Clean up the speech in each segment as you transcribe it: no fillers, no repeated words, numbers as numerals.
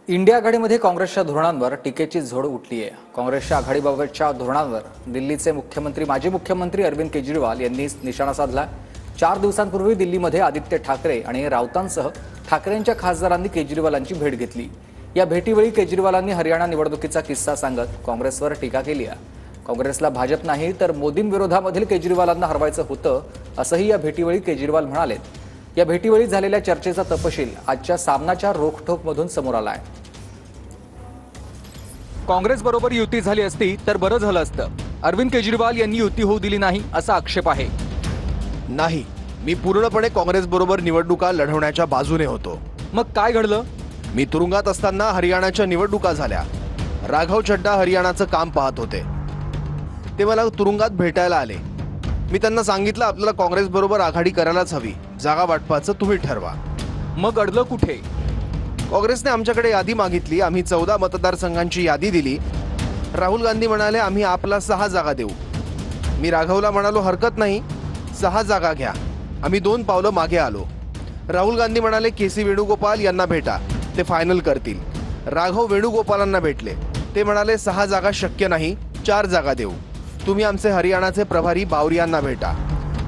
India आघाडीमध्ये काँग्रेसच्या धोरणांवर टीकेची झोड उठली आहे। काँग्रेसच्या आघाडीबाबतच्या धोरणांवर दिल्लीचे माजी मुख्यमंत्री अरविंद केजरीवाल यांनी निशाणा साधला। 4 दिवसांपूर्वी दिल्लीमध्ये आदित्य ठाकरे आणि राऊतांसह ठाकरेंच्या खासदारांनी केजरीवालांची भेट घेतली। या भेटीवेळी केजरीवालांनी हरियाणा निवडणुकीचा किस्सा सांगत काँग्रेसवर टीका केली आहे। काँग्रेसला भाजप नाही तर मोदींविरोधामधील केजरीवालांना हरवायचं होतं असंही या भेटीवेळी केजरीवाल म्हणाले। या भेटीवेळी झालेल्या चर्चेचा तपशील आजच्या सामनाच्या रोखठोकमधून समोर आला आहे। काँग्रेस बरोबर युती झाली असती तर बरं झालं असतं। अरविंद केजरीवाल यांनी युती होऊ दिली नाही असा आक्षेप आहे। नाही, मी पूर्णपणे काँग्रेस बरोबर निवडणुका लढवण्याच्या बाजूने होतो। मग काय घडलं? मी तुरुंगात असताना हरियाणाच्या निवडणुका झाल्या। राघव चड्डा हरियाणाचं काम पाहत होते। ते मला तुरुंगात भेटायला आले। मी त्यांना सांगितलं आपल्याला काँग्रेस बरोबर आघाडी करायलाच हवी, जागा वाटपाचं तुम्ही ठरवा। मग अडलं कुठे? काँग्रेसने आमच्याकडे यादी मागितली। आम्ही 14 मतदारसंघांची यादी दिली। राहुल गांधी म्हणाले आम्ही आपला 6 जागा देऊ। मी राघवला म्हणालो हरकत नाही, 6 जागा घ्या। आम्ही 2 पावलं मागे आलो। राहुल गांधी म्हणाले केसी वेणुगोपाल यांना भेटा, ते फायनल करतील। राघव वेणुगोपालांना भेटले। ते म्हणाले 6 जागा शक्य नाही, 4 जागा देऊ। तुम्ही आमचे हरियाणाचे प्रभारी बावरियांना भेटा।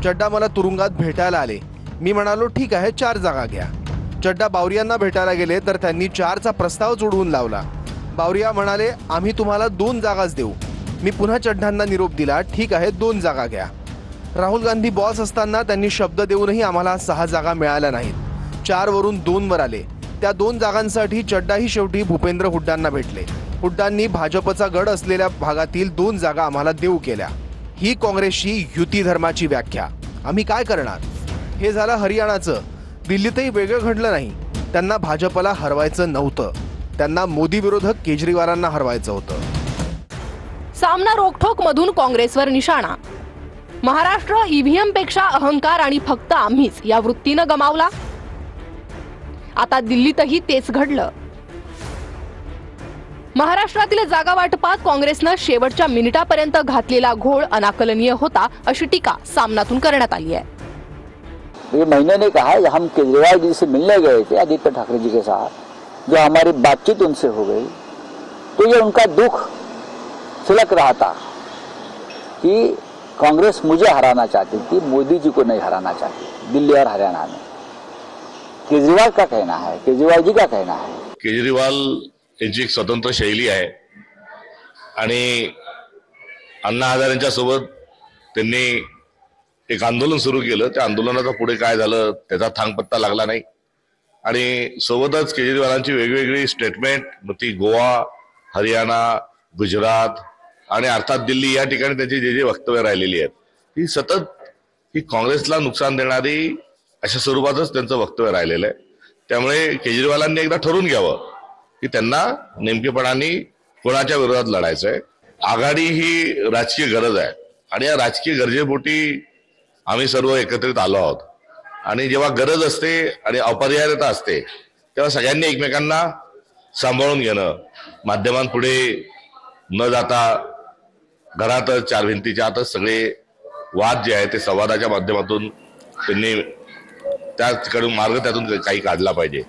चड्डा मला तुरुंगात भेटायला आले। मी म्हणालो ठीक आहे, 4 जागा घ्या। चड्डा बावरियांना भेटायला गेले तर त्यांनी 4चा प्रस्तावच उडवून लावला। बावरिया म्हणाले आम्ही तुम्हाला 2 जागाच देऊ। मी पुन्हा चड्डांना निरोप दिला, ठीक आहे 2 जागा घ्या। राहुल गांधी बॉस असताना त्यांनी शब्द देऊनही आम्हाला 6 जागा मिळाल्या नाहीत। 4 वरून 2 वर आले। त्या 2 जागांसाठी चड्डाही शेवटी भूपेंद्र हुड्डांना भेटले। हुड्डांनी भाजपचा गड असलेल्या भागातील 2 जागा आम्हाला देऊ केल्या। ही काँग्रेसची युती धर्माची व्याख्या। आम्ही काय करणार? हे झालं हरियाणाचं। दिल्लीतही वेगळं घडलं नाही। त्यांना भाजपला हरवायचं नव्हतं, त्यांना मोदी विरोधक केजरीवालांना हरवायचं होतं। सामना रोखठोक मधून काँग्रेसवर निशाणा। महाराष्ट्र ईव्हीएम पेक्षा अहंकार आणि फक्त आम्हीच या वृत्तीनं गमावला। आता दिल्लीतही तेच घडलं। महाराष्ट्रातील जागा वाटपात काँग्रेसनं शेवटच्या मिनिटापर्यंत घातलेला घोळ अनाकलनीय होता अशी टीका सामनातून करण्यात आली आहे। ये महीने ने कहा है हम केजरीवाल जी से मिलने गए थे आदित्य ठाकरे जी के साथ, जो हमारी बातचीत उनसे हो गई तो ये उनका दुख सुलग रहा था कि कांग्रेस मुझे हराना चाहती थी, मोदी जी को नहीं हराना चाहती दिल्ली और हरियाणा में। केजरीवाल का कहना है, केजरीवाल जी का कहना है, केजरीवाल यांची एक स्वतंत्र शैली आहे आणि अण्णा हजारेंच्या सोबत त्यांनी एक आंदोलन सुरू केलं। त्या आंदोलनाचा पुढे काय झालं त्याचा थांगपत्ता लागला नाही आणि सोबतच केजरीवालांची वेगवेगळी स्टेटमेंट, मग ती गोवा, हरियाणा, गुजरात आणि अर्थात दिल्ली या ठिकाणी त्यांची जे वक्तव्य राहिलेली आहेत ती सतत ही काँग्रेसला नुकसान देणारी अशा स्वरूपातच त्यांचं वक्तव्य राहिलेलं आहे। त्यामुळे केजरीवालांनी एकदा ठरवून घ्यावं की त्यांना नेमकेपणाने कोणाच्या विरोधात लढायचं आहे। आघाडी ही राजकीय गरज आहे आणि या राजकीय गरजेपोटी आम्ही सर्व एकत्रित आलो आहोत आणि जेव्हा गरज असते आणि अपरिहार्यता असते तेव्हा सगळ्यांनी एकमेकांना सांभाळून घेणं, माध्यमांपुढे न जाता घरातच 4 भिंतीच्या आतच सगळे वाद जे आहेत ते संवादाच्या माध्यमातून त्यांनी त्याकडून मार्ग त्यातून काही काढला पाहिजे।